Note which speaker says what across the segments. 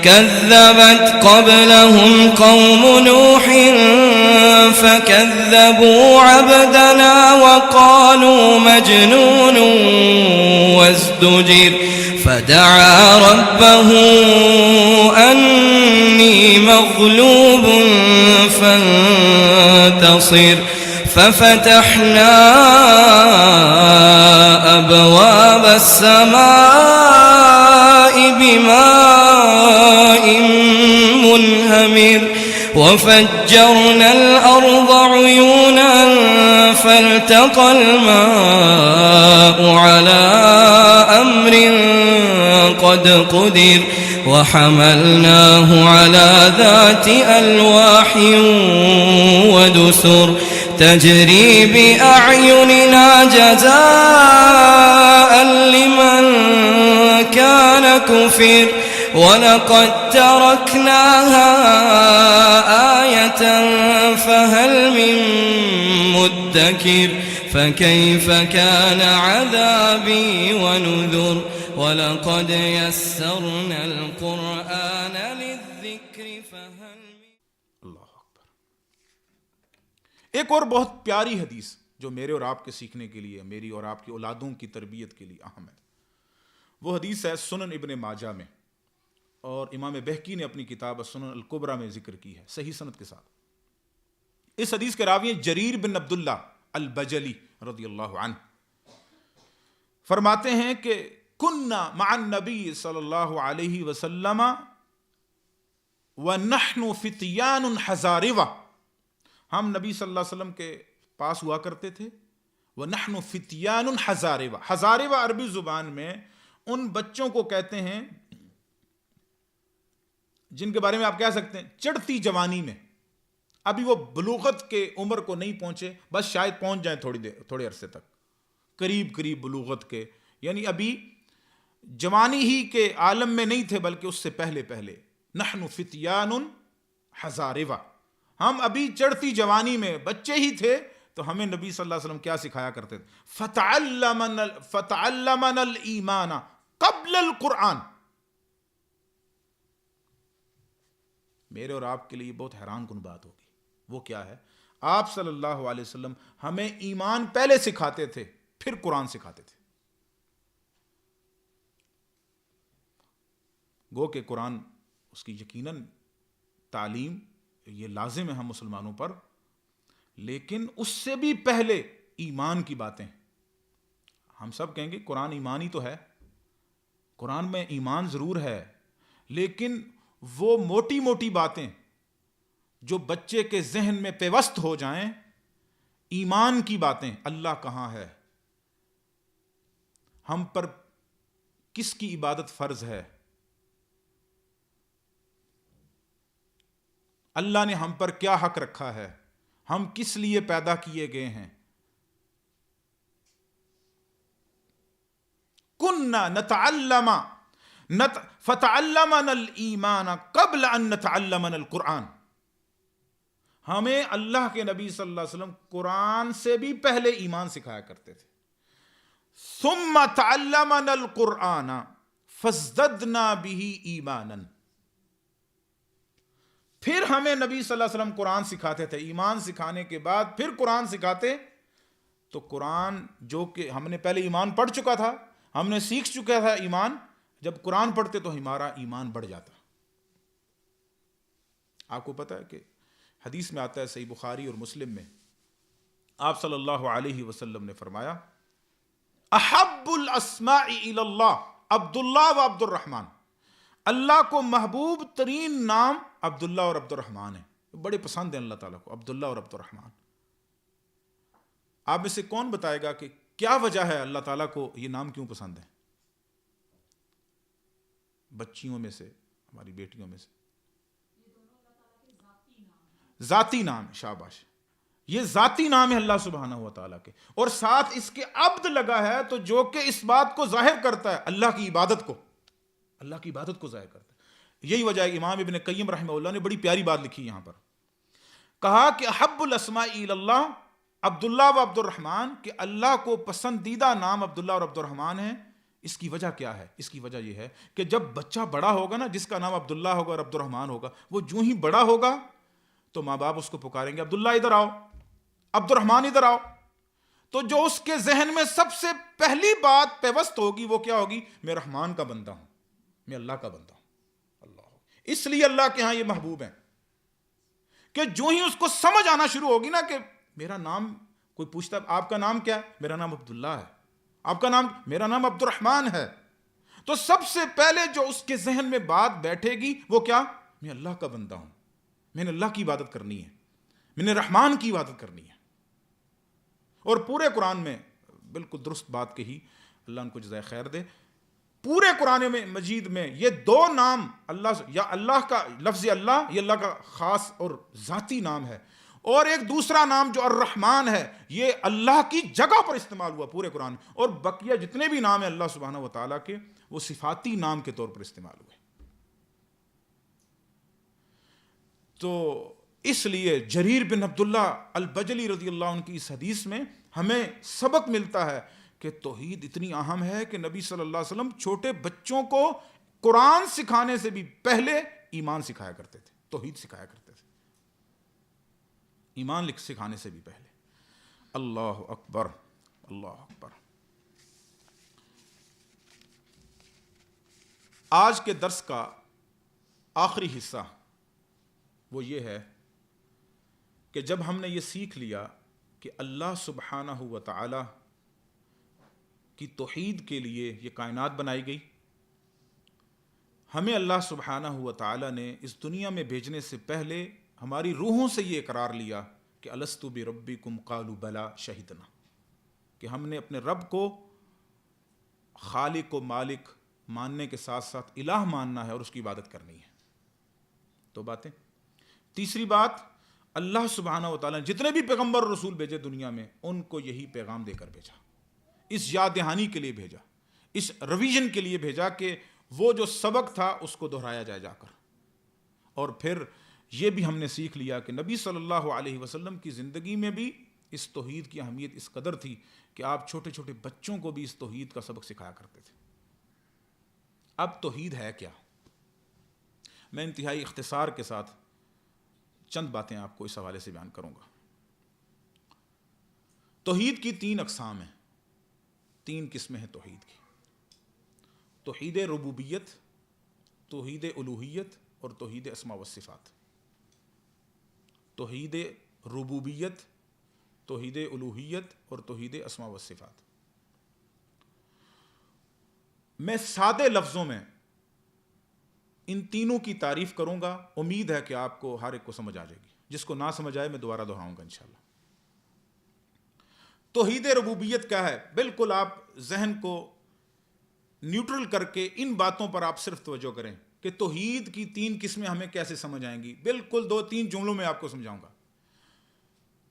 Speaker 1: كذبت قبلهم قوم نوح فكذبوا عبدنا وقالوا مجنون وازدجر فدعا ربه أني مغلوب فانتصر ففتحنا أبواب السماء بماء منهمر وفجرنا الأرض عيونا فالتقى الماء على أمر قد قدر وحملناه على ذات ألواح ودسر تجري بأعيننا جزاء لمن كان كفر ولقد تركناها آية فهل من مدكر فكيف كان عذابي ونذر وَلَقَدْ يَسَّرْنَا الْقُرْآنَ لِلذِّكْرِ فَهَلْ مِن
Speaker 2: اللہ اکبر۔ ایک اور بہت پیاری حدیث جو میرے اور آپ کے سیکھنے کے لیے، میری اور آپ کی اولادوں کی تربیت کے لیے اہم ہے، وہ حدیث ہے سنن ابن ماجہ میں، اور امام بہقی نے اپنی کتاب سنن الکبریٰ میں ذکر کی ہے صحیح سند کے ساتھ۔ اس حدیث کے راوی ہیں جریر بن عبداللہ البجلی رضی اللہ عنہ، فرماتے ہیں کہ کننا مع النبی صلی اللہ علیہ وسلم ونحن فتیان حزاروا، ہم نبی صلی اللہ علیہ وسلم کے پاس ہوا کرتے تھے، ونحن فتیان حزاروا، حزاروا عربی زبان میں ان بچوں کو کہتے ہیں جن کے بارے میں آپ کہہ سکتے ہیں چڑھتی جوانی میں، ابھی وہ بلوغت کے عمر کو نہیں پہنچے، بس شاید پہنچ جائیں تھوڑے عرصے تک، قریب بلوغت کے، یعنی ابھی جوانی ہی کے عالم میں نہیں تھے بلکہ اس سے پہلے نحن فتیان حزاروا، ہم ابھی چڑھتی جوانی میں بچے ہی تھے، تو ہمیں نبی صلی اللہ علیہ وسلم کیا سکھایا کرتے تھے؟ فتعلمنا الایمان قبل القرآن۔ میرے اور آپ کے لیے بہت حیران کن بات ہوگی، وہ کیا ہے؟ آپ صلی اللہ علیہ وسلم ہمیں ایمان پہلے سکھاتے تھے، پھر قرآن سکھاتے تھے۔ گو کہ قرآن اس کی یقیناً تعلیم یہ لازم ہے ہم مسلمانوں پر، لیکن اس سے بھی پہلے ایمان کی باتیں، ہم سب کہیں گے قرآن ایمان ہی تو ہے، قرآن میں ایمان ضرور ہے، لیکن وہ موٹی موٹی باتیں جو بچے کے ذہن میں پیوست ہو جائیں، ایمان کی باتیں، اللہ کہاں ہے، ہم پر کس کی عبادت فرض ہے، اللہ نے ہم پر کیا حق رکھا ہے، ہم کس لیے پیدا کیے گئے ہیں۔ کننا نتعلم فتعلمنا الایمان قبل ان نتعلمنا القرآن، ہمیں اللہ کے نبی صلی اللہ علیہ وسلم قرآن سے بھی پہلے ایمان سکھایا کرتے تھے۔ ثم تعلمنا القرآن فازددنا به ایمانا، پھر ہمیں نبی صلی اللہ علیہ وسلم قرآن سکھاتے تھے، ایمان سکھانے کے بعد پھر قرآن سکھاتے، تو قرآن جو کہ ہم نے پہلے ایمان پڑھ چکا تھا، ہم نے سیکھ چکا تھا ایمان، جب قرآن پڑھتے تو ہمارا ایمان بڑھ جاتا۔ آپ کو پتہ ہے کہ حدیث میں آتا ہے صحیح بخاری اور مسلم میں، آپ صلی اللہ علیہ وسلم نے فرمایا احب الاسماء الی اللہ عبداللہ و عبد الرحمن، اللہ کو محبوب ترین نام عبداللہ اور عبد الرحمن ہیں، بڑے پسند ہیں اللہ تعالیٰ کو عبداللہ اور عبد الرحمن۔ آپ میں سے کون بتائے گا کہ کیا وجہ ہے اللہ تعالیٰ کو یہ نام کیوں پسند ہے؟ بچیوں میں سے، ہماری بیٹیوں میں سے ذاتی نام ہے، شاباش، یہ ذاتی نام ہے اللہ سبحانہ و تعالیٰ کے، اور ساتھ اس کے عبد لگا ہے، تو جو کہ اس بات کو ظاہر کرتا ہے اللہ کی عبادت کو ظاہر کرتا ہے۔ یہی وجہ ہے امام ابن قیم رحمہ اللہ نے بڑی پیاری بات لکھی یہاں پر، کہا کہ احب الاسماء الی اللہ عبداللہ و عبد الرحمن، کہ اللہ کو پسندیدہ نام عبداللہ اور عبد الرحمن ہیں، اس کی وجہ کیا ہے؟ اس کی وجہ یہ ہے کہ جب بچہ بڑا ہوگا نا، جس کا نام عبداللہ ہوگا اور عبد الرحمن ہوگا، وہ جو ہی بڑا ہوگا تو ماں باپ اس کو پکاریں گے عبداللہ ادھر آؤ، عبد الرحمن ادھر آؤ. تو جو اس کے ذہن میں سب سے پہلی بات پیوست ہوگی وہ کیا ہوگی؟ میں رحمان کا بندہ ہوں، میں اللہ کا بندہ ہوں. اللہ، اس لیے اللہ کے ہاں یہ محبوب ہیں کہ جو ہی اس کو سمجھ آنا شروع ہوگی نا کہ میرا نام، کوئی پوچھتا آپ کا نام کیا ہے؟ میرا نام عبداللہ ہے. آپ کا نام؟ میرا نام عبد الرحمن ہے. تو سب سے پہلے جو اس کے ذہن میں بات بیٹھے گی وہ کیا؟ میں اللہ کا بندہ ہوں، میں نے اللہ کی عبادت کرنی ہے، میں نے رحمان کی عبادت کرنی ہے. اور پورے قرآن میں بالکل درست بات کہی، اللہ ان کو جزائے خیر دے. پورے قرآن میں مجید میں یہ دو نام اللہ، یا اللہ کا لفظ اللہ، یہ اللہ کا خاص اور ذاتی نام ہے، اور ایک دوسرا نام جو الرحمن ہے یہ اللہ کی جگہ پر استعمال ہوا پورے قرآن میں. اور بقیہ جتنے بھی نام ہیں اللہ سبحانہ و تعالیٰ کے، وہ صفاتی نام کے طور پر استعمال ہوئے. تو اس لیے جریر بن عبداللہ البجلی رضی اللہ عنہ کی اس حدیث میں ہمیں سبق ملتا ہے کہ توحید اتنی اہم ہے کہ نبی صلی اللہ علیہ وسلم چھوٹے بچوں کو قرآن سکھانے سے بھی پہلے ایمان سکھایا کرتے تھے، توحید سکھایا کرتے تھے، ایمان سکھانے سے بھی پہلے. اللہ اکبر، اللہ اکبر. آج کے درس کا آخری حصہ وہ یہ ہے کہ جب ہم نے یہ سیکھ لیا کہ اللہ سبحانہ و تعالی کی توحید کے لیے یہ کائنات بنائی گئی، ہمیں اللہ سبحانہ و تعالی نے اس دنیا میں بھیجنے سے پہلے ہماری روحوں سے یہ اقرار لیا کہ الستو بربکم قالوا بلا شہدنا، کہ ہم نے اپنے رب کو خالق و مالک ماننے کے ساتھ ساتھ الہ ماننا ہے اور اس کی عبادت کرنی ہے. تو باتیں. تیسری بات، اللہ سبحانہ و تعالیٰ نے جتنے بھی پیغمبر اور رسول بھیجے دنیا میں، ان کو یہی پیغام دے کر بھیجا، اس یاد دہانی کے لیے بھیجا، اس ریویژن کے لیے بھیجا کہ وہ جو سبق تھا اس کو دہرایا جائے جا کر. اور پھر یہ بھی ہم نے سیکھ لیا کہ نبی صلی اللہ علیہ وسلم کی زندگی میں بھی اس توحید کی اہمیت اس قدر تھی کہ آپ چھوٹے چھوٹے بچوں کو بھی اس توحید کا سبق سکھایا کرتے تھے. اب توحید ہے کیا؟ میں انتہائی اختصار کے ساتھ چند باتیں آپ کو اس حوالے سے بیان کروں گا. توحید کی 3 اقسام ہیں، 3 قسمیں ہیں توحید کی: توحید ربوبیت، توحید الوہیت اور توحید اسماء و صفات. توحید ربوبیت، توحید الوہیت اور توحید اسماء و صفات. میں سادے لفظوں میں ان تینوں کی تعریف کروں گا، امید ہے کہ آپ کو ہر ایک کو سمجھ آ جائے گی. جس کو نہ سمجھ آئے میں دوبارہ دہراؤں گا انشاءاللہ. توحید ربوبیت کیا ہے؟ بالکل آپ ذہن کو نیوٹرل کر کے ان باتوں پر آپ صرف توجہ کریں کہ توحید کی 3 قسمیں ہمیں کیسے سمجھ آئیں گی. بالکل 2-3 جملوں میں آپ کو سمجھاؤں گا.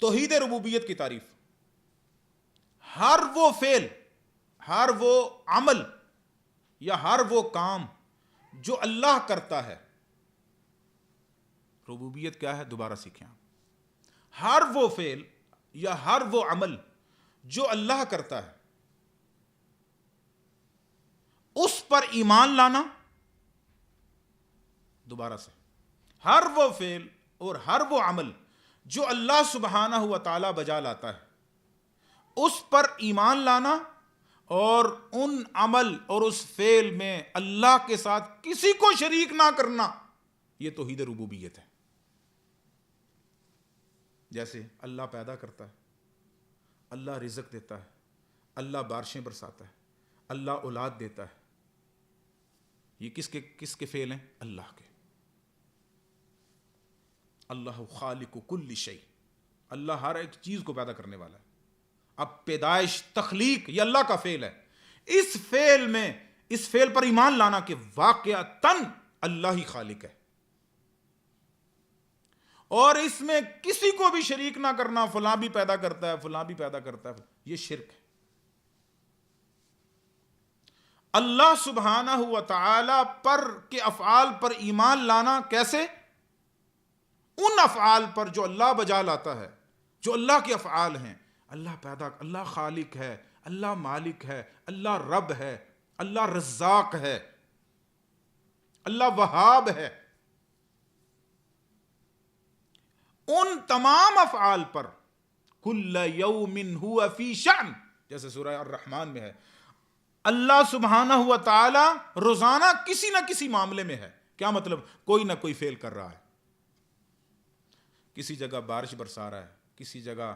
Speaker 2: توحید ربوبیت کی تعریف: ہر وہ فعل، ہر وہ عمل یا ہر وہ کام جو اللہ کرتا ہے. ربوبیت کیا ہے؟ دوبارہ سیکھیں آپ. ہر وہ فعل یا ہر وہ عمل جو اللہ کرتا ہے اس پر ایمان لانا. دوبارہ سے، ہر وہ فعل اور ہر وہ عمل جو اللہ سبحانہ و تعالی بجا لاتا ہے اس پر ایمان لانا، اور ان عمل اور اس فعل میں اللہ کے ساتھ کسی کو شریک نہ کرنا. یہ توحید ربوبیت ہے. جیسے اللہ پیدا کرتا ہے، اللہ رزق دیتا ہے، اللہ بارشیں برساتا ہے، اللہ اولاد دیتا ہے. یہ کس کے فعل ہیں؟ اللہ کے. اللہ خالق کل شیء، اللہ ہر ایک چیز کو پیدا کرنے والا ہے. اب پیدائش، تخلیق، یہ اللہ کا فعل ہے. اس فعل میں، اس فعل پر ایمان لانا کہ واقعتاً اللہ ہی خالق ہے، اور اس میں کسی کو بھی شریک نہ کرنا، فلاں بھی پیدا کرتا ہے، فلاں بھی پیدا کرتا ہے، یہ شرک ہے. اللہ سبحانہ و تعالی پر کے افعال پر ایمان لانا کیسے؟ ان افعال پر جو اللہ بجا لاتا ہے، جو اللہ کے افعال ہیں. اللہ پیدا، اللہ خالق ہے، اللہ مالک ہے، اللہ رب ہے، اللہ رزاق ہے، اللہ وہاب ہے. ان تمام افعال پر کل یوم ہوا فی شأن، جیسے سورہ الرحمن میں ہے، اللہ سبحانہ و تعالی روزانہ کسی نہ کسی معاملے میں ہے. کیا مطلب؟ کوئی نہ کوئی فعل کر رہا ہے. کسی جگہ بارش برسا رہا ہے، کسی جگہ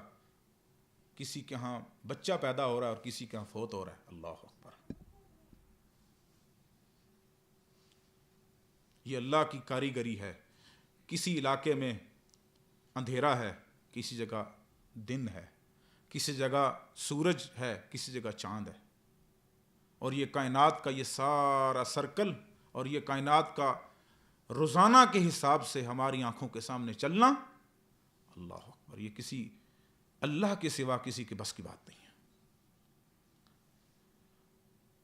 Speaker 2: کسی کے ہاں بچہ پیدا ہو رہا ہے اور کسی کے ہاں فوت ہو رہا ہے. اللہ اکبر. یہ اللہ کی کاریگری ہے. کسی علاقے میں اندھیرا ہے، کسی جگہ دن ہے، کسی جگہ سورج ہے، کسی جگہ چاند ہے. اور یہ کائنات کا یہ سارا سرکل اور یہ کائنات کا روزانہ کے حساب سے ہماری آنکھوں کے سامنے چلنا، اللہ اکبر، یہ کسی اللہ کے سوا کسی کے بس کی بات نہیں ہے.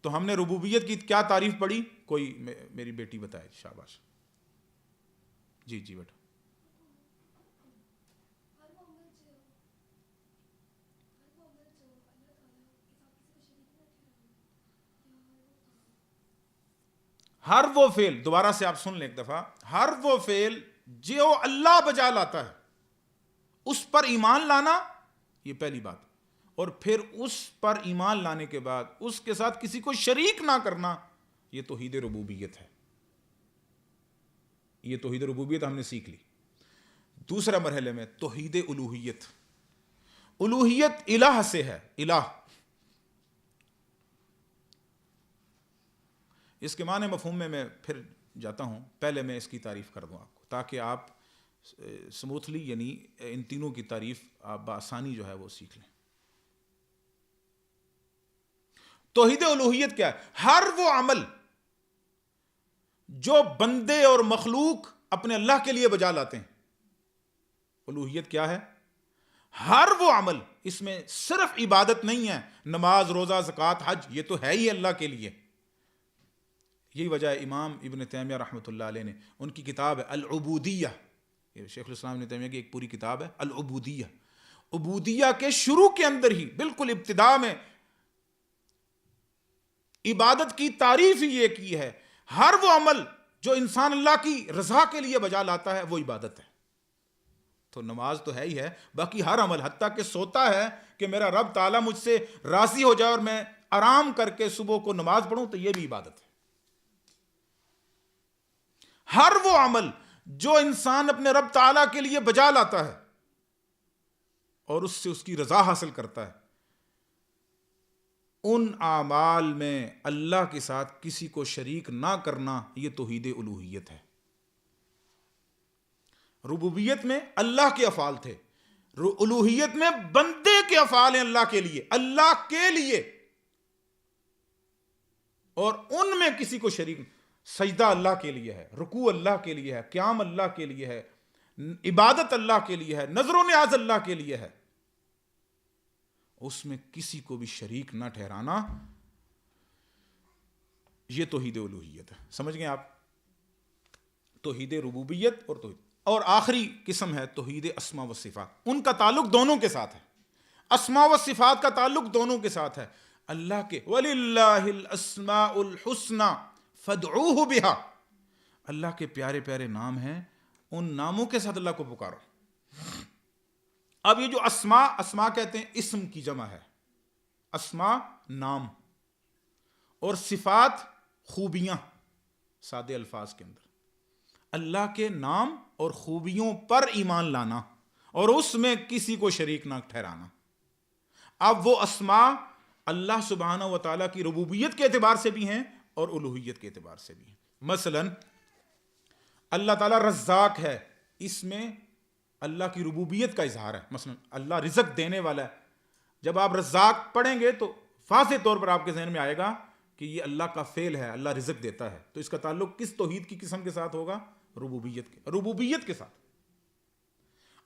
Speaker 2: تو ہم نے ربوبیت کی کیا تعریف پڑھی؟ کوئی میری بیٹی بتائے. شاباش. جی جی بیٹا. ہر وہ فعل، دوبارہ سے آپ سن لیں ایک دفعہ، ہر وہ فعل جو اللہ بجا لاتا ہے اس پر ایمان لانا، یہ پہلی بات. اور پھر اس پر ایمان لانے کے بعد اس کے ساتھ کسی کو شریک نہ کرنا، یہ توحید ربوبیت ہے. یہ توحید ربوبیت ہم نے سیکھ لی. دوسرے مرحلے میں توحید الوہیت. الوہیت الہ سے ہے. الہ اس کے معنی مفہوم میں پھر جاتا ہوں. پہلے میں اس کی تعریف کر دوں آپ کو تاکہ آپ سموتھلی، یعنی ان تینوں کی تعریف آپ بآسانی جو ہے وہ سیکھ لیں. توحید الوہیت کیا ہے؟ ہر وہ عمل جو بندے اور مخلوق اپنے اللہ کے لیے بجا لاتے ہیں. الوہیت کیا ہے؟ ہر وہ عمل، اس میں صرف عبادت نہیں ہے، نماز، روزہ، زکوٰۃ، حج، یہ تو ہے ہی اللہ کے لیے. یہی وجہ ہے امام ابن تیمیہ رحمۃ اللہ علیہ نے ان کی کتاب ہے العبودیہ، یہ شیخ الاسلام ابن تیمیہ کی ایک پوری کتاب ہے العبودیہ. عبودیہ کے شروع کے اندر ہی، بالکل ابتدا میں، عبادت کی تعریف ہی یہ کی ہے، ہر وہ عمل جو انسان اللہ کی رضا کے لیے بجا لاتا ہے وہ عبادت ہے. تو نماز تو ہے ہی ہے، باقی ہر عمل، حتیٰ کہ سوتا ہے کہ میرا رب تعالیٰ مجھ سے راضی ہو جائے اور میں آرام کر کے صبح کو نماز پڑھوں، تو یہ بھی عبادت ہے. ہر وہ عمل جو انسان اپنے رب تعالیٰ کے لیے بجا لاتا ہے اور اس سے اس کی رضا حاصل کرتا ہے، ان اعمال میں اللہ کے ساتھ کسی کو شریک نہ کرنا، یہ توحید الوہیت ہے. ربوبیت میں اللہ کے افعال تھے، الوہیت میں بندے کے افعال ہیں اللہ کے لیے، اللہ کے لیے، اور ان میں کسی کو شریک. سجدہ اللہ کے لیے ہے، رکوع اللہ کے لیے ہے، قیام اللہ کے لیے ہے، عبادت اللہ کے لیے ہے، نظر و نیاز اللہ کے لیے ہے. اس میں کسی کو بھی شریک نہ ٹھہرانا، یہ توحید الوہیت ہے. سمجھ گئے آپ؟ توحید ربوبیت اور توحید. اور آخری قسم ہے توحید اسماء و صفات. ان کا تعلق دونوں کے ساتھ ہے. اسماء و صفات کا تعلق دونوں کے ساتھ ہے. اللہ کے وَلِلَّهِ الْأَسْمَاءُ الْحُسْنَى فَادْعُوهُ بِهَا، اللہ کے پیارے پیارے نام ہیں، ان ناموں کے ساتھ اللہ کو پکارو. اب یہ جو اسماء کہتے ہیں، اسم کی جمع ہے. اسماء نام، اور صفات خوبیاں. سادے الفاظ کے اندر اللہ کے نام اور خوبیوں پر ایمان لانا اور اس میں کسی کو شریک نہ ٹھہرانا. اب وہ اسماء اللہ سبحانہ و تعالیٰ کی ربوبیت کے اعتبار سے بھی ہیں اور الوہیت کے اعتبار سے بھی ہیں. مثلا اللہ تعالیٰ رزاق ہے، اس میں اللہ کی ربوبیت کا اظہار ہے. مثلا اللہ رزق دینے والا ہے. جب آپ رزاق پڑھیں گے تو واضح طور پر آپ کے ذہن میں آئے گا کہ یہ اللہ کا فعل ہے، اللہ رزق دیتا ہے. تو اس کا تعلق کس توحید کی قسم کے ساتھ ہوگا؟ ربوبیت کے ساتھ.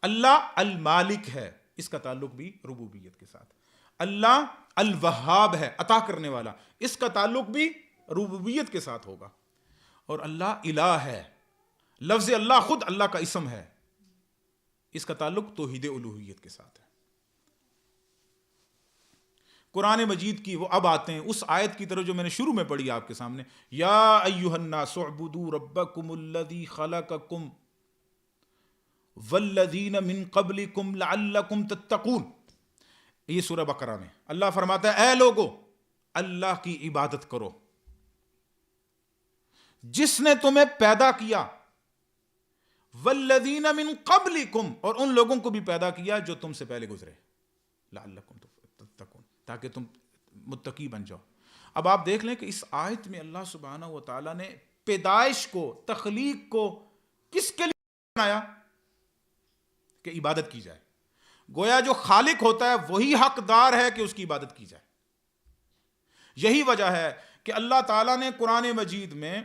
Speaker 2: اللہ المالک ہے، اس کا تعلق بھی ربوبیت کے ساتھ. اللہ الوہاب ہے، عطا کرنے والا، اس کا تعلق بھی ربوبیت کے ساتھ ہوگا. اور اللہ الہ ہے، لفظ اللہ خود اللہ کا اسم ہے، اس کا تعلق توحید الوہیت کے ساتھ ہے. قرآن مجید کی وہ اب آتے ہیں اس آیت کی طرف جو میں نے شروع میں پڑھی آپ کے سامنے، یا ایھا الناس اعبدوا ربکم الذی خلقکم والذین من قبلکم لعلکم تتقون. یہ سورہ بقرہ میں اللہ فرماتا ہے اے لوگو اللہ کی عبادت کرو جس نے تمہیں پیدا کیا، والذین من قبلکم، اور ان لوگوں کو بھی پیدا کیا جو تم سے پہلے گزرے، لعلکم تتقون، تاکہ تم متقی بن جاؤ. اب آپ دیکھ لیں کہ اس آیت میں اللہ سبحانہ و تعالیٰ نے پیدائش کو، تخلیق کو کس کے لیے بنایا؟ کہ عبادت کی جائے. گویا جو خالق ہوتا ہے وہی حقدار ہے کہ اس کی عبادت کی جائے. یہی وجہ ہے کہ اللہ تعالیٰ نے قرآن مجید میں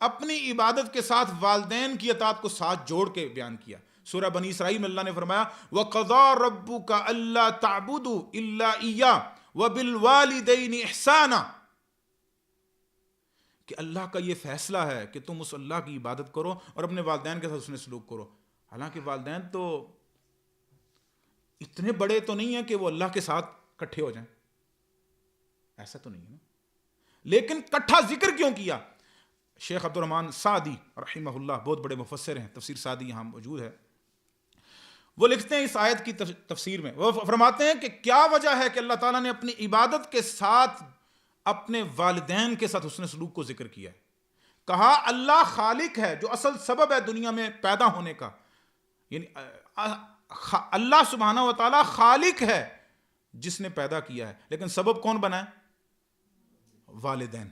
Speaker 2: اپنی عبادت کے ساتھ والدین کی اطاعت کو ساتھ جوڑ کے بیان کیا. سورہ بنی اسرائیل میں اللہ نے فرمایا وَقَضَىٰ رَبُّكَ أَلَّا تَعْبُدُوا إِلَّا إِيَّاهُ وَبِالْوَالِدَيْنِ إِحْسَانًا، کہ اللہ کا یہ فیصلہ ہے کہ تم اس اللہ کی عبادت کرو اور اپنے والدین کے ساتھ اس نے سلوک کرو. حالانکہ والدین تو اتنے بڑے تو نہیں ہیں کہ وہ اللہ کے ساتھ کٹھے ہو جائیں، ایسا تو نہیں ہے نا. لیکن کٹھا ذکر کیوں کیا؟ شیخ عبد الرحمن سعدی رحمہ اللہ بہت بڑے مفسر ہیں، تفسیر سعدی یہاں موجود ہے، وہ لکھتے ہیں اس آیت کی تفسیر میں، وہ فرماتے ہیں کہ کیا وجہ ہے کہ اللہ تعالیٰ نے اپنی عبادت کے ساتھ اپنے والدین کے ساتھ حسن سلوک کو ذکر کیا ہے. کہا اللہ خالق ہے جو اصل سبب ہے دنیا میں پیدا ہونے کا، یعنی اللہ سبحانہ و تعالیٰ خالق ہے جس نے پیدا کیا ہے، لیکن سبب کون بنا ہے؟ والدین.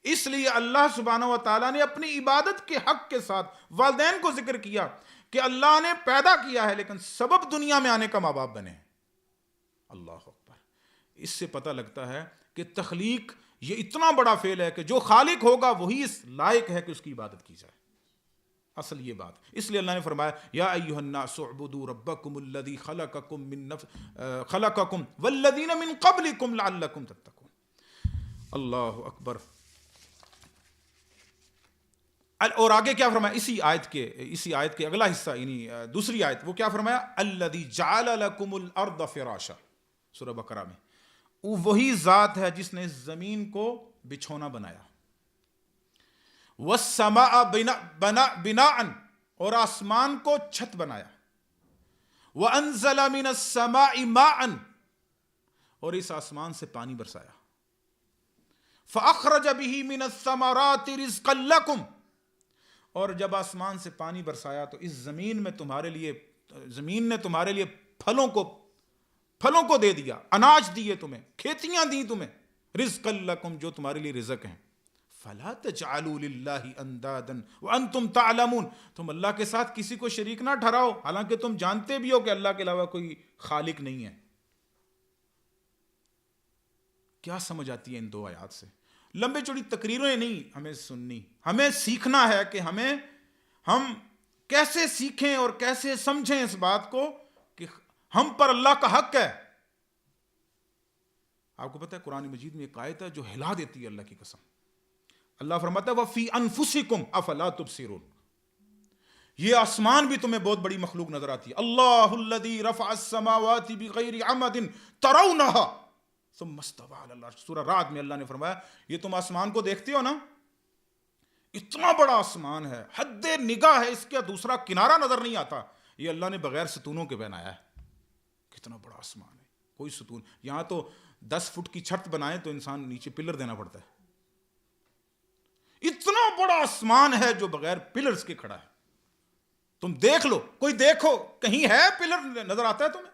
Speaker 2: اس لیے اللہ سبحانہ و تعالیٰ نے اپنی عبادت کے حق کے ساتھ والدین کو ذکر کیا کہ اللہ نے پیدا کیا ہے لیکن سبب دنیا میں آنے کا ماں باپ بنے. اللہ اکبر. اس سے پتہ لگتا ہے کہ تخلیق یہ اتنا بڑا فعل ہے کہ جو خالق ہوگا وہی اس لائق ہے کہ اس کی عبادت کی جائے. اصل یہ بات. اس لیے اللہ نے فرمایا یا ایھا الناس اعبدوا ربکم الذی خلقکم والذین من قبلکم لعلکم تتقون. اللہ اکبر. اور آگے کیا فرمایا اسی آیت کے اگلا حصہ یعنی دوسری آیت، وہ کیا فرمایا الذی جعل لکم الارض فراشا. سورہ بقرہ میں وہی ذات ہے جس نے زمین کو بچھونا بنایا، والسماء بناء، اور آسمان کو چھت بنایا، وانزل من السماء ماء، اور اس آسمان سے پانی برسایا، فاخرج به من الثمرات رزقا لکم، اور جب آسمان سے پانی برسایا تو اس زمین نے تمہارے لیے پھلوں کو دے دیا، اناج دیے تمہیں، کھیتیاں دی تمہیں، رزقا لکم جو تمہارے لیے رزق ہیں. فلا تجعلوا للہ اندادا وانتم تعلمون، تم اللہ کے ساتھ کسی کو شریک نہ ٹھہراؤ حالانکہ تم جانتے بھی ہو کہ اللہ کے علاوہ کوئی خالق نہیں ہے. کیا سمجھ آتی ہے ان دو آیات سے؟ لمبے چوڑی تقریریں نہیں ہمیں سننی، ہمیں سیکھنا ہے کہ ہم کیسے سیکھیں اور کیسے سمجھیں اس بات کو کہ ہم پر اللہ کا حق ہے. آپ کو پتہ ہے قرآن مجید میں ایک آیت ہے جو ہلا دیتی ہے اللہ کی قسم. اللہ فرماتا ہے وَفِي أَنفُسِكُمْ أَفَلَا تُبْصِرُونَ. یہ آسمان بھی تمہیں بہت بڑی مخلوق نظر آتی ہے. اللہ الذی رفع السماوات بغیر عمد ترونها ثم استوى على العرش. سورہ رعد میں اللہ نے فرمایا یہ تم آسمان کو دیکھتے ہو نا، اتنا بڑا آسمان ہے، حد نگاہ ہے، اس کا دوسرا کنارہ نظر نہیں آتا. یہ اللہ نے بغیر ستونوں کے بنایا ہے. کتنا بڑا آسمان ہے، کوئی ستون. یہاں تو 10 فٹ کی چھت بنائے تو انسان نیچے پلر دینا پڑتا ہے. اتنا بڑا آسمان ہے جو بغیر پلرز کے کھڑا ہے. تم دیکھ لو، کوئی دیکھو، کہیں ہے پلر نظر آتا ہے تمہیں؟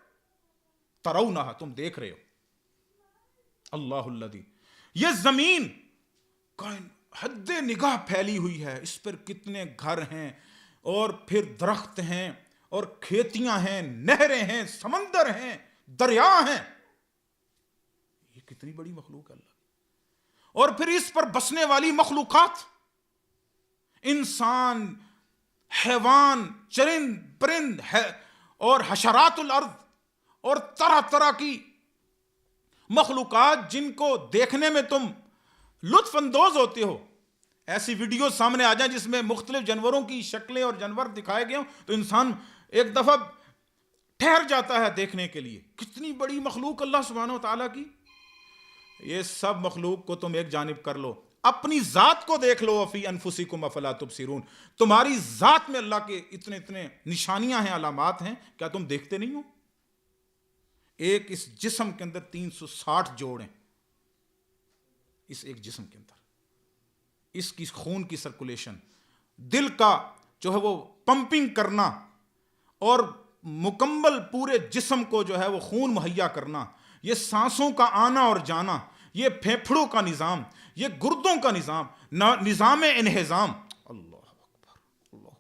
Speaker 2: ترونہا، تم دیکھ رہے ہو. اللہ الذی، یہ زمین حد نگاہ پھیلی ہوئی ہے، اس پر کتنے گھر ہیں اور پھر درخت ہیں اور کھیتیاں ہیں، نہریں ہیں، سمندر ہیں، دریا ہیں. یہ کتنی بڑی مخلوق ہے اللہ. اور پھر اس پر بسنے والی مخلوقات، انسان، حیوان، چرند پرند اور حشرات الارض، اور طرح طرح کی مخلوقات جن کو دیکھنے میں تم لطف اندوز ہوتے ہو. ایسی ویڈیو سامنے آ جائیں جس میں مختلف جانوروں کی شکلیں اور جانور دکھائے گئے ہوں تو انسان ایک دفعہ ٹھہر جاتا ہے دیکھنے کے لیے. کتنی بڑی مخلوق اللہ سبحانہ و تعالیٰ کی. یہ سب مخلوق کو تم ایک جانب کر لو، اپنی ذات کو دیکھ لو، فی انفسکم افلا تبصرون، تمہاری ذات میں اللہ کے اتنے نشانیاں ہیں، علامات ہیں، کیا تم دیکھتے نہیں ہو؟ ایک اس جسم کے اندر 360 جوڑ ہیں، اس ایک جسم کے اندر، اس کی خون کی سرکولیشن، دل کا جو ہے وہ پمپنگ کرنا اور مکمل پورے جسم کو جو ہے وہ خون مہیا کرنا، یہ سانسوں کا آنا اور جانا، یہ پھیپھڑوں کا نظام، یہ گردوں کا نظام، نظام انہضام، اللہ اکبر اللہ،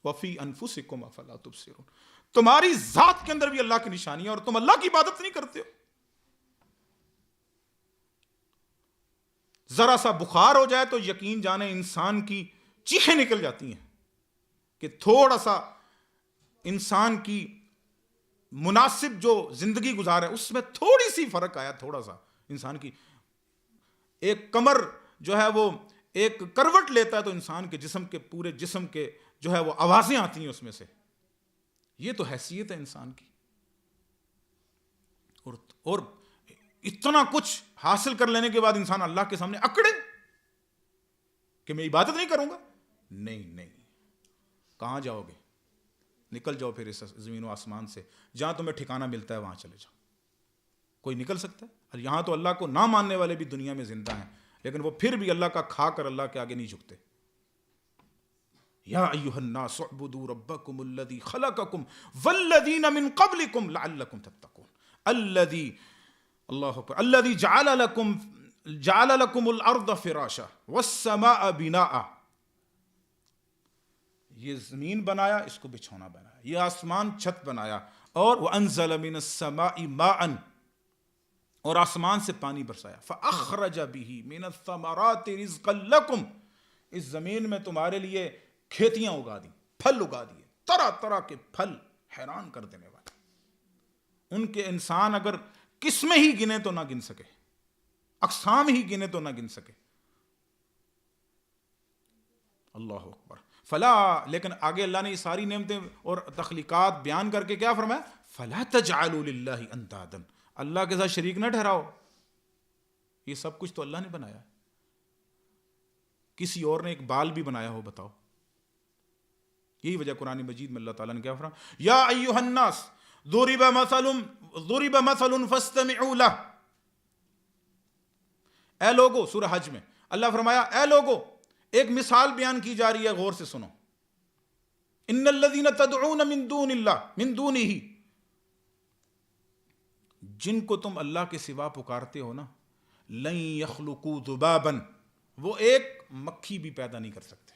Speaker 2: وفی انفسکم افلا تبصرون، تمہاری ذات کے اندر بھی اللہ کی نشانی ہے اور تم اللہ کی عبادت نہیں کرتے ہو۔ ذرا سا بخار ہو جائے تو یقین جانے انسان کی چیخیں نکل جاتی ہیں کہ تھوڑا سا انسان کی مناسب جو زندگی گزار ہے اس میں تھوڑی سی فرق آیا، تھوڑا سا انسان کی ایک کمر جو ہے وہ ایک کروٹ لیتا ہے تو انسان کے جسم کے پورے جسم کے جو ہے وہ آوازیں آتی ہیں اس میں سے، یہ تو حیثیت ہے انسان کی۔ اور اتنا کچھ حاصل کر لینے کے بعد انسان اللہ کے سامنے اکڑے کہ میں عبادت نہیں کروں گا، نہیں، کہاں جاؤ گے؟ نکل جاؤ پھر اس زمین و آسمان سے، جہاں تمہیں ٹھکانہ ملتا ہے وہاں چلے جاؤ۔ کوئی نکل سکتا ہے؟ اور یہاں تو اللہ کو نہ ماننے والے بھی دنیا میں زندہ ہیں، لیکن وہ پھر بھی اللہ کا کھا کر اللہ کے آگے نہیں جھکتے۔ یا ایھا الناس اعبدوا ربکم الذی خلقکم والذین من قبلکم لعلکم تتقون الذی اللہ اکبر الذی جعل لکم الارض فراشا والسماء بناء، یہ زمین بنایا، اس کو بچھونا بنایا، یہ آسمان چھت بنایا، اور وانزل من السماء ماء، اور آسمان سے پانی برسایا، فاخرج به من الثمرات رزقا لکم، اس زمین میں تمہارے لیے کھیتیاں اگا دی، پھل اگا دیے، طرح طرح کے پھل، حیران کر دینے والے، ان کے انسان اگر قسمیں ہی گنے تو نہ گن سکے، اقسام ہی گنے تو نہ گن سکے، اللہ اکبر۔ فلا، لیکن آگے اللہ نے یہ ساری نعمتیں اور تخلیقات بیان کر کے کیا فرمایا؟ فلا تجعلوا للہ اندادا، اللہ کے ساتھ شریک نہ ٹھہراؤ، یہ سب کچھ تو اللہ نے بنایا ہے، کسی اور نے ایک بال بھی بنایا ہو بتاؤ؟ یہی وجہ قرآن مجید میں اللہ تعالیٰ نے کیا فرمایا؟ یا ایھا الناس ضرب مثل فاستمعوا لہ، اے لوگو، سورہ حج میں اللہ فرمایا اے لوگو، ایک مثال بیان کی جا رہی ہے، غور سے سنو۔ ان الذین تدعون من دون اللہ من دونہ، جن کو تم اللہ کے سوا پکارتے ہو نا، لن یخلقوا ذبابا، وہ ایک مکھی بھی پیدا نہیں کر سکتے۔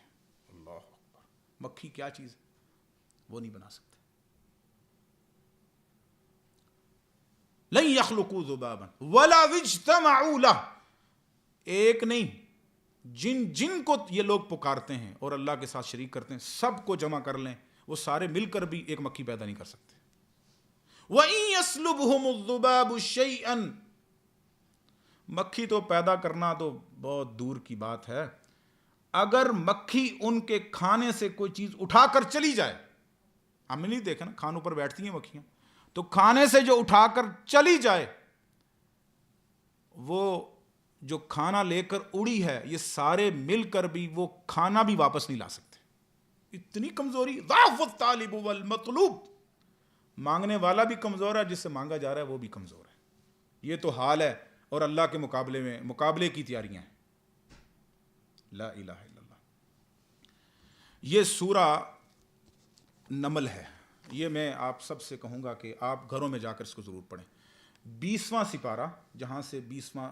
Speaker 2: اللہ اکبر، مکھی کیا چیز ہے؟ وہ نہیں بنا سکتے۔ لن یخلقوا ذبابا ولا اجتمعوا لہ، ایک نہیں، جن کو یہ لوگ پکارتے ہیں اور اللہ کے ساتھ شریک کرتے ہیں، سب کو جمع کر لیں، وہ سارے مل کر بھی ایک مکھی پیدا نہیں کر سکتے۔ وَإِن يَسْلُبْهُمُ الذُّبَابُ شَيْئًا، مکھی تو پیدا کرنا تو بہت دور کی بات ہے، اگر مکھی ان کے کھانے سے کوئی چیز اٹھا کر چلی جائے، ہم نے نہیں دیکھا نا، کھانوں پر بیٹھتی ہیں مکھیاں، تو کھانے سے جو اٹھا کر چلی جائے، وہ جو کھانا لے کر اڑی ہے، یہ سارے مل کر بھی وہ کھانا بھی واپس نہیں لا سکتے، اتنی کمزوری۔ ضعف الطالب والمطلوب، مانگنے والا بھی کمزور ہے، جس سے مانگا جا رہا ہے وہ بھی کمزور ہے، یہ تو حال ہے، اور اللہ کے مقابلے میں مقابلے کی تیاریاں ہیں۔ لا الہ الا اللہ۔ یہ سورہ نمل ہے، یہ میں آپ سب سے کہوں گا کہ آپ گھروں میں جا کر اس کو ضرور پڑھیں۔ 20واں سپارہ، جہاں سے 20واں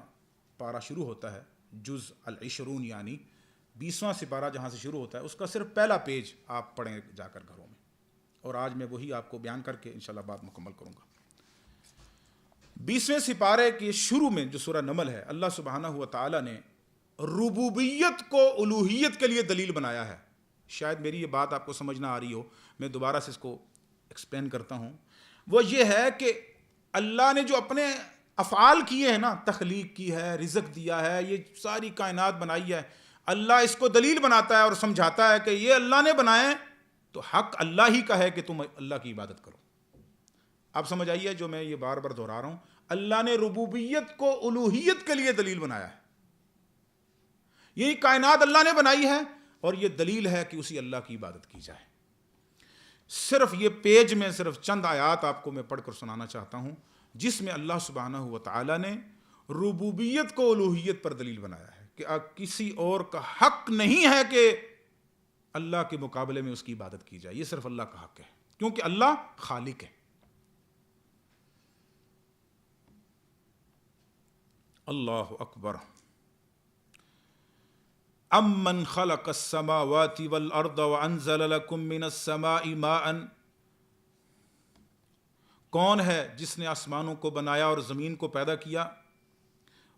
Speaker 2: پارہ شروع ہوتا ہے، جز العشرون، یعنی 20واں سپارہ جہاں سے شروع ہوتا ہے، اس کا صرف پہلا پیج آپ پڑھیں جا کر گھروں میں، اور آج میں وہی آپ کو بیان کر کے انشاءاللہ بات مکمل کروں گا۔ 20ویں سپارے کے شروع میں جو سورہ نمل ہے، اللہ سبحانہ و تعالیٰ نے ربوبیت کو الوہیت کے لیے دلیل بنایا ہے۔ شاید میری یہ بات آپ کو سمجھ نہ آ رہی ہو، میں دوبارہ سے اس کو ایکسپلین کرتا ہوں۔ وہ یہ ہے کہ اللہ نے جو اپنے افعال کیے ہیں نا، تخلیق کی ہے، رزق دیا ہے، یہ ساری کائنات بنائی ہے، اللہ اس کو دلیل بناتا ہے اور سمجھاتا ہے کہ یہ اللہ نے بنائے، تو حق اللہ ہی کا ہے کہ تم اللہ کی عبادت کرو۔ اب سمجھ آئیے جو میں یہ بار بار دہرا رہا ہوں، اللہ نے ربوبیت کو الوہیت کے لیے دلیل بنایا ہے. یہی کائنات اللہ نے بنائی ہے اور یہ دلیل ہے کہ اسی اللہ کی عبادت کی جائے. صرف یہ پیج میں صرف چند آیات آپ کو میں پڑھ کر سنانا چاہتا ہوں جس میں اللہ سبحانہ و تعالی نے ربوبیت کو الوہیت پر دلیل بنایا ہے کہ کسی اور کا حق نہیں ہے کہ اللہ کے مقابلے میں اس کی عبادت کی جائے. یہ صرف اللہ کا حق ہے کیونکہ اللہ خالق ہے. اللہ اکبر. امن خلق السماوات والارض وانزل لكم من السماء ماء، کون ہے جس نے آسمانوں کو بنایا اور زمین کو پیدا کیا.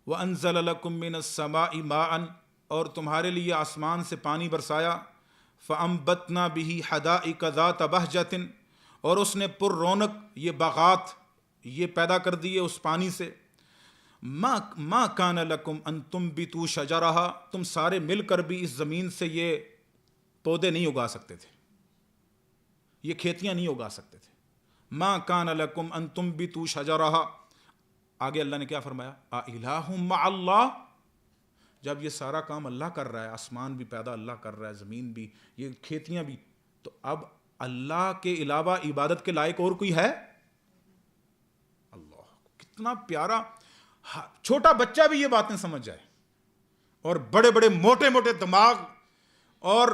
Speaker 2: وانزل لكم من السماء ماء، اور تمہارے لیے آسمان سے پانی برسایا. فانبتنا به حدائق ذات بہجۃ، اور اس نے پر رونق یہ باغات یہ پیدا کر دیے اس پانی سے. ما کان لکم ان تنبتوا شجرہا، تم سارے مل کر بھی اس زمین سے یہ پودے نہیں اگا سکتے تھے، یہ کھیتیاں نہیں اگا سکتے تھے. ما کان لکم ان تنبتوا شجرہا. آگے اللہ نے کیا فرمایا؟ اِلٰہٌ مع اللہ. جب یہ سارا کام اللہ کر رہا ہے، آسمان بھی پیدا اللہ کر رہا ہے، زمین بھی، یہ کھیتیاں بھی، تو اب اللہ کے علاوہ عبادت کے لائق اور کوئی ہے؟ اللہ، کتنا پیارا. چھوٹا بچہ بھی یہ باتیں سمجھ جائے، اور بڑے بڑے موٹے موٹے دماغ اور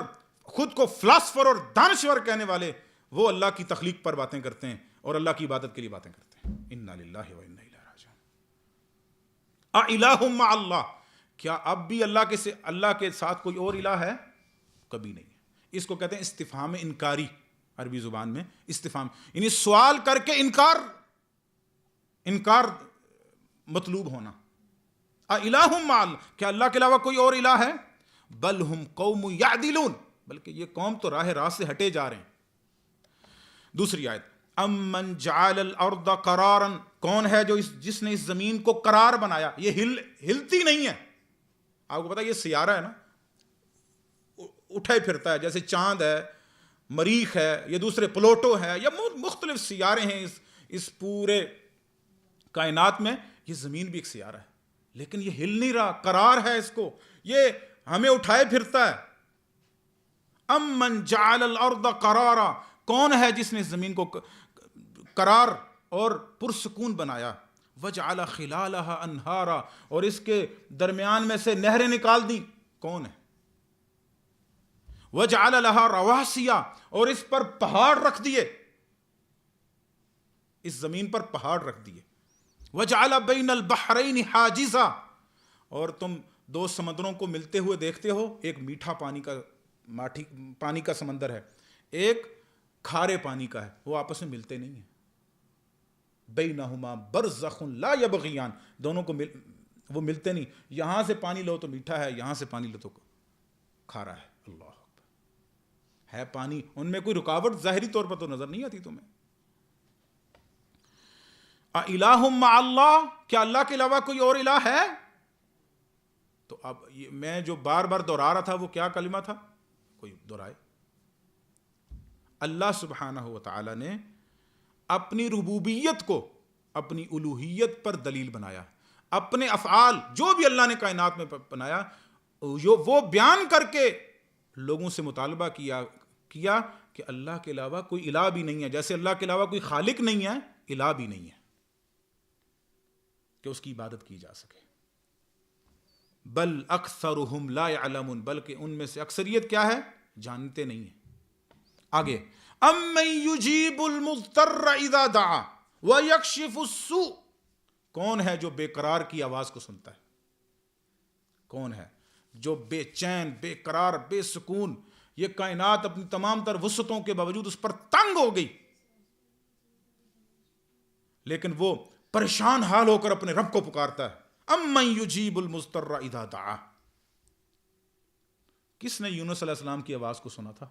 Speaker 2: خود کو فلاسفر اور دانشور کہنے والے وہ اللہ کی تخلیق پر باتیں کرتے ہیں اور اللہ کی عبادت کے لیے باتیں کرتے ہیں. انا للہ و انا الیہ راجعون. اِلٰہٌ مع اللہ، کیا اب بھی اللہ کے ساتھ کوئی اور الہ ہے؟ کبھی نہیں ہے. اس کو کہتے ہیں استفہام انکاری، عربی زبان میں استفہام، یعنی سوال کر کے انکار مطلوب ہونا. اِلٰہٌ مع اللہ، کیا اللہ کے علاوہ کوئی اور الہ ہے؟ بل ہم قوم یعدلون، بلکہ یہ قوم تو راہ سے ہٹے جا رہے ہیں. دوسری آیت، امن جعل الارض قرارا، کون ہے جو جس نے اس زمین کو قرار بنایا، یہ ہلتی نہیں ہے. آپ کو پتا یہ سیارہ ہے نا، اٹھے پھرتا ہے، جیسے چاند ہے، مریخ ہے، یہ دوسرے پلوٹو ہے، یا مختلف سیارے ہیں اس پورے کائنات میں. یہ زمین بھی ایک سیارہ ہے لیکن یہ ہل نہیں رہا، قرار ہے اس کو، یہ ہمیں اٹھائے پھرتا ہے. امن جعل الارض قرارا، کون ہے جس نے زمین کو قرار اور پرسکون بنایا. وجعل خلالها انہارا، اور اس کے درمیان میں سے نہریں نکال دی. کون ہے؟ وجعل لها رواسیا، اور اس پر پہاڑ رکھ دیے، اس زمین پر پہاڑ رکھ دیے. وجعل بین البحرین حاجزا، اور تم دو سمندروں کو ملتے ہوئے دیکھتے ہو. ایک میٹھا پانی کا سمندر ہے، ایک کھارے پانی کا ہے، وہ آپس میں ملتے نہیں ہیں. بینہما برزخ لا یبغیان، دونوں کو وہ ملتے نہیں. یہاں سے پانی لو تو میٹھا ہے، یہاں سے پانی لو تو کھارا ہے. اللہ اکبر. ہے پانی، ان میں کوئی رکاوٹ ظاہری طور پر تو نظر نہیں آتی تمہیں. اِلٰہٌ مع اللہ، کیا اللہ کے علاوہ کوئی اور الہ ہے؟ تو اب میں جو بار بار دہرا رہا تھا وہ کیا کلمہ تھا؟ کوئی دہرائے. اللہ سبحانہ و تعالی نے اپنی ربوبیت کو اپنی الوہیت پر دلیل بنایا. اپنے افعال جو بھی اللہ نے کائنات میں بنایا وہ بیان کر کے لوگوں سے مطالبہ کیا کہ اللہ کے علاوہ کوئی الہ بھی نہیں ہے. جیسے اللہ کے علاوہ کوئی خالق نہیں ہے، الہ بھی نہیں ہے کہ اس کی عبادت کی جا سکے. بل اکثرہم لا یعلمون، بلکہ ان میں سے اکثریت کیا ہے؟ جانتے نہیں ہیں. آگے، امن یجیب المضطر اذا دعا ویکشف السوء، کون ہے جو بے قرار کی آواز کو سنتا ہے؟ کون ہے جو بے چین، بے قرار، بے سکون، یہ کائنات اپنی تمام تر وسعتوں کے باوجود اس پر تنگ ہو گئی، لیکن وہ پریشان حال ہو کر اپنے رب کو پکارتا ہے. امن یجیب المضطر اذا دعا. کس نے یونس علیہ السلام کی آواز کو سنا تھا؟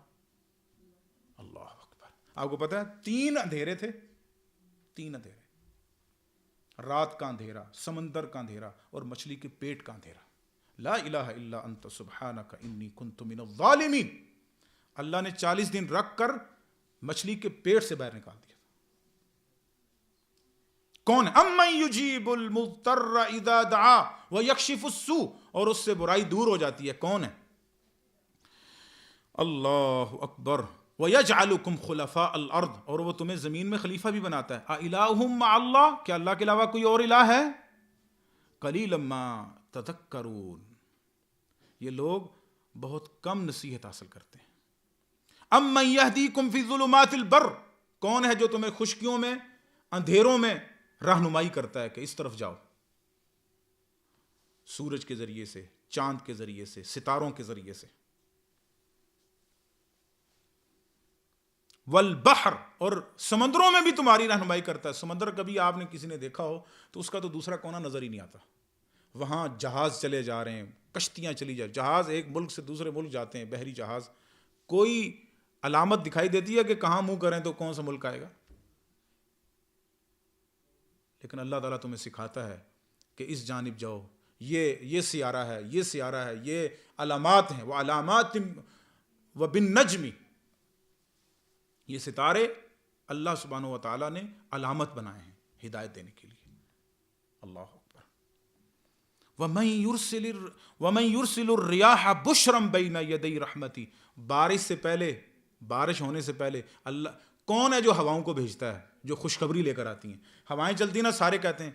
Speaker 2: اللہ اکبر. آپ کو پتا ہے 3 اندھیرے تھے، 3 اندھیرے، رات کا اندھیرا، سمندر کا اندھیرا اور مچھلی کے پیٹ کا اندھیرا. لا الہ الا انت سبحانک انی کنت من الظالمین. اللہ نے 40 دن رکھ کر مچھلی کے پیٹ سے باہر نکال دیا. کون ہے؟ امن یجیب المضطر اذا دعا ویکشف السوء، اور اس سے برائی دور ہو جاتی ہے، کون ہے؟ اللہ اکبر۔ وَيَجْعَلُكُمْ خُلَفَاءَ الْأَرْضِ، اور وہ تمہیں زمین میں خلیفہ بھی بناتا ہے۔ أَإِلَٰهٌ مَّعَ اللَّهِ، کیا اللہ کے علاوہ کوئی اور الہ ہے؟ قَلِيلًا مَّا تَذَكَّرُونَ، یہ لوگ بہت کم نصیحت حاصل کرتے ہیں۔ أَمَّن يَهْدِيكُمْ فِي ظُلُمَاتِ الْبَرِّ، کون ہے جو تمہیں خشکیوں میں، اندھیروں میں رہنمائی کرتا ہے کہ اس طرف جاؤ؟ سورج کے ذریعے سے، چاند کے ذریعے سے، ستاروں کے ذریعے سے۔ والبحر، اور سمندروں میں بھی تمہاری رہنمائی کرتا ہے۔ سمندر کبھی آپ نے کسی نے دیکھا ہو تو اس کا تو دوسرا کونا نظر ہی نہیں آتا، وہاں جہاز چلے جا رہے ہیں، کشتیاں چلی جا، جہاز ایک ملک سے دوسرے ملک جاتے ہیں، بحری جہاز، کوئی علامت دکھائی دیتی ہے کہ کہاں منہ کریں تو کون سا ملک آئے گا؟ لیکن اللہ تعالیٰ تمہیں سکھاتا ہے کہ اس جانب جاؤ، یہ سیارہ ہے، یہ سیارہ ہے، یہ علامات ہیں، وہ علامات وبالنجم، یہ ستارے اللہ سبحانہ و تعالیٰ نے علامت بنائے ہیں ہدایت دینے کے لیے۔ اللہ اکبر۔ وَمَن يُرْسِلُ الرِّيَاحَ بُشْرًا بَيْنَ يَدَيْ رَحْمَتِهِ، بارش سے پہلے، بارش ہونے سے پہلے اللہ کون ہے جو ہواؤں کو بھیجتا ہے، جو خوشخبری لے کر آتی ہیں؟ ہوائیں چلتی نا، سارے کہتے ہیں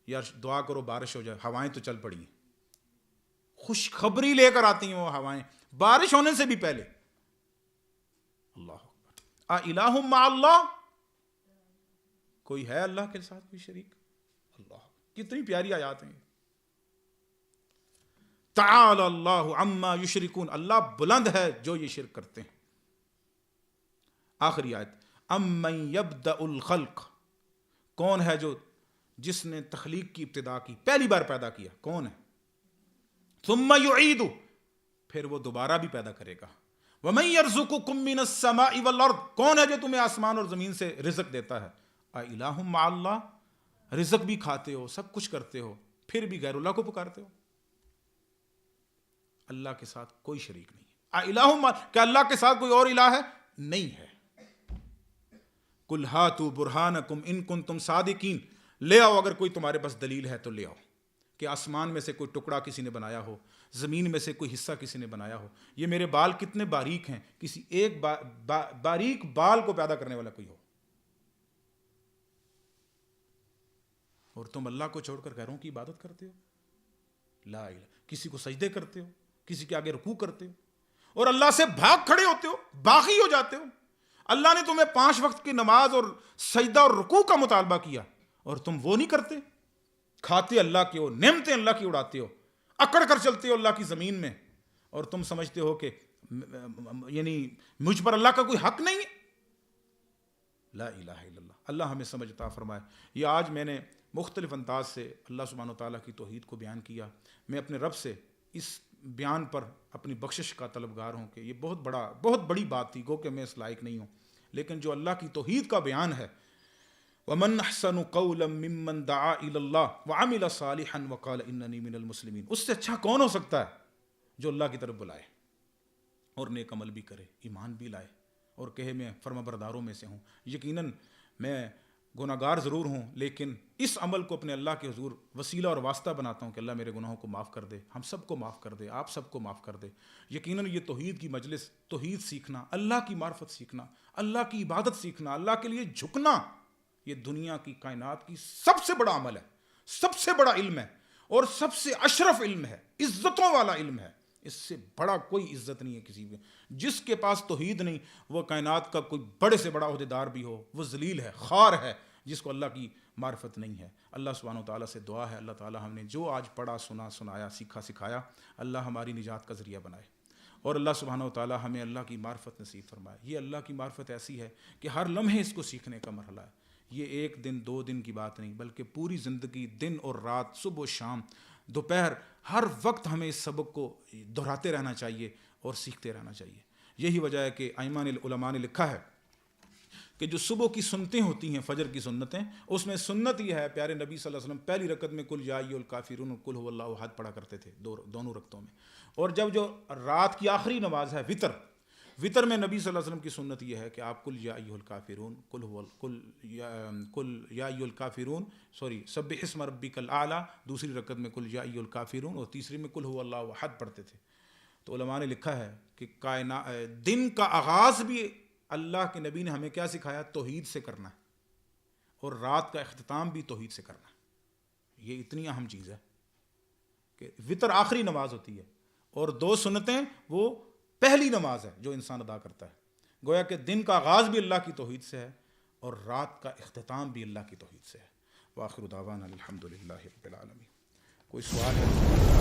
Speaker 2: یار دعا کرو بارش ہو جائے، ہوائیں تو چل پڑی ہیں، خوشخبری لے کر آتی ہیں وہ ہوائیں بارش ہونے سے بھی پہلے۔ اللہ اکبر۔ اِلَٰهٌ مَّعَ اللَّهِ، کوئی ہے اللہ کے ساتھ کوئی شریک؟ اللہ، کتنی پیاری آیات ہیں۔ تعالی اللہ عما یشرکون، اللہ بلند ہے جو یہ شرک کرتے ہیں۔ آخری آیت، امن یبدأ الخلق، کون ہے جو جس نے تخلیق کی ابتدا کی، پہلی بار پیدا کیا، کون ہے؟ ثم یعیدہ، پھر وہ دوبارہ بھی پیدا کرے گا۔ وَمَن يَرْزُقُكُم مِّنَ السَّمَاءِ وَالْأَرْضِ، کون ہے جو تمہیں آسمان اور زمین سے رزق دیتا ہے؟ اِلَٰهٌ مَّعَ اللَّهِ، رزق بھی کھاتے ہو، سب کچھ کرتے ہو، پھر بھی غیر اللہ کو پکارتے ہو۔ اللہ کے ساتھ کوئی شریک نہیں ہے۔ اِلَٰهٌ، کیا اللہ کے ساتھ کوئی اور الہ ہے؟ نہیں ہے۔ قُلْ هَاتُوا بُرْهَانَكُمْ إِن كُنتُمْ صَادِقِينَ، لے آؤ اگر کوئی تمہارے پاس دلیل ہے تو لے آؤ، کہ آسمان میں سے کوئی ٹکڑا کسی نے بنایا ہو، زمین میں سے کوئی حصہ کسی نے بنایا ہو، یہ میرے بال کتنے باریک ہیں، کسی ایک باریک بال کو پیدا کرنے والا کوئی ہو، اور تم اللہ کو چھوڑ کر غیروں کی عبادت کرتے ہو؟ لا الہ، کسی کو سجدے کرتے ہو، کسی کے آگے رکوع کرتے ہو، اور اللہ سے بھاگ کھڑے ہوتے ہو، باغی ہو جاتے ہو۔ اللہ نے تمہیں 5 وقت کی نماز اور سجدہ اور رکوع کا مطالبہ کیا، اور تم وہ نہیں کرتے، کھاتے اللہ کے ہو، نعمتیں اللہ کی اڑاتے ہو، اکڑ کر چلتے ہو اللہ کی زمین میں، اور تم سمجھتے ہو کہ یعنی مجھ پر اللہ کا کوئی حق نہیں ہے۔ لا الہ الا اللہ، اللہ ہمیں سمجھ عطا فرمائے۔ یہ آج میں نے مختلف انداز سے اللہ سبحانہ و تعالیٰ کی توحید کو بیان کیا۔ میں اپنے رب سے اس بیان پر اپنی بخشش کا طلبگار ہوں کہ یہ بہت بڑی بات تھی، گو کہ میں اس لائق نہیں ہوں، لیکن جو اللہ کی توحید کا بیان ہے، وَمَنْ أَحْسَنُ قَوْلًا مِّمَّنْ دَعَا إِلَى اللَّهِ وَعَمِلَ صَالِحًا وَقَالَ إِنَّنِي مِنَ الْمُسْلِمِينَ، اس سے اچھا کون ہو سکتا ہے جو اللہ کی طرف بلائے اور نیک عمل بھی کرے، ایمان بھی لائے، اور کہے میں فرما برداروں میں سے ہوں۔ یقیناً میں گناہگار ضرور ہوں، لیکن اس عمل کو اپنے اللہ کے حضور وسیلہ اور واسطہ بناتا ہوں کہ اللہ میرے گناہوں کو معاف کر دے، ہم سب کو معاف کر دے، آپ سب کو معاف کر دے۔ یقیناً یہ توحید کی مجلس، توحید سیکھنا، اللہ کی معرفت سیکھنا، اللہ کی عبادت سیکھنا، اللہ کے لیے جھکنا، یہ دنیا کی کائنات کی سب سے بڑا عمل ہے، سب سے بڑا علم ہے، اور سب سے اشرف علم ہے، عزتوں والا علم ہے۔ اس سے بڑا کوئی عزت نہیں ہے کسی بھی۔ جس کے پاس توحید نہیں، وہ کائنات کا کوئی بڑے سے بڑا عہدیدار بھی ہو، وہ ذلیل ہے، خوار ہے، جس کو اللہ کی معرفت نہیں ہے۔ اللہ سبحانہ و تعالیٰ سے دعا ہے، اللہ تعالیٰ ہم نے جو آج پڑھا، سنا، سنایا، سیکھا، سکھایا، اللہ ہماری نجات کا ذریعہ بنائے، اور اللہ سبحانہ و تعالیٰ ہمیں اللہ کی معرفت نصیب فرمائے۔ یہ اللہ کی معرفت ایسی ہے کہ ہر لمحے اس کو سیکھنے کا مرحلہ ہے۔ یہ 1 دن 2 دن کی بات نہیں، بلکہ پوری زندگی، دن اور رات، صبح و شام، دوپہر، ہر وقت ہمیں اس سبق کو دہراتے رہنا چاہیے اور سیکھتے رہنا چاہیے۔ یہی وجہ ہے کہ علماء نے لکھا ہے کہ جو صبح کی سنتیں ہوتی ہیں، فجر کی سنتیں، اس میں سنت یہ ہے، پیارے نبی صلی اللہ علیہ وسلم پہلی رکعت میں قل یا ایھا الکافرون، قل ھو اللہ احد پڑھا کرتے تھے، دونوں رکعتوں میں، اور جو رات کی آخری نماز ہے، وطر میں نبی صلی اللہ علیہ وسلم کی سنت یہ ہے کہ آپ کل یا ایھا الکافرون یا ایھا الکافرون سبح اسم ربک الاعلی، دوسری رکعت میں کل یا ایھا الکافرون اور تیسری میں کل ھو اللہ احد پڑھتے تھے. تو علماء نے لکھا ہے کہ دن کا آغاز بھی اللہ کے نبی نے ہمیں کیا سکھایا؟ توحید سے کرنا ہے، اور رات کا اختتام بھی توحید سے کرنا ہے. یہ اتنی اہم چیز ہے کہ وطر آخری نماز ہوتی ہے اور 2 سنتیں وہ پہلی نماز ہے جو انسان ادا کرتا ہے. گویا کہ دن کا آغاز بھی اللہ کی توحید سے ہے اور رات کا اختتام بھی اللہ کی توحید سے ہے. وآخر دعوانا الحمدللہ رب العالمین. کوئی سوال ہے؟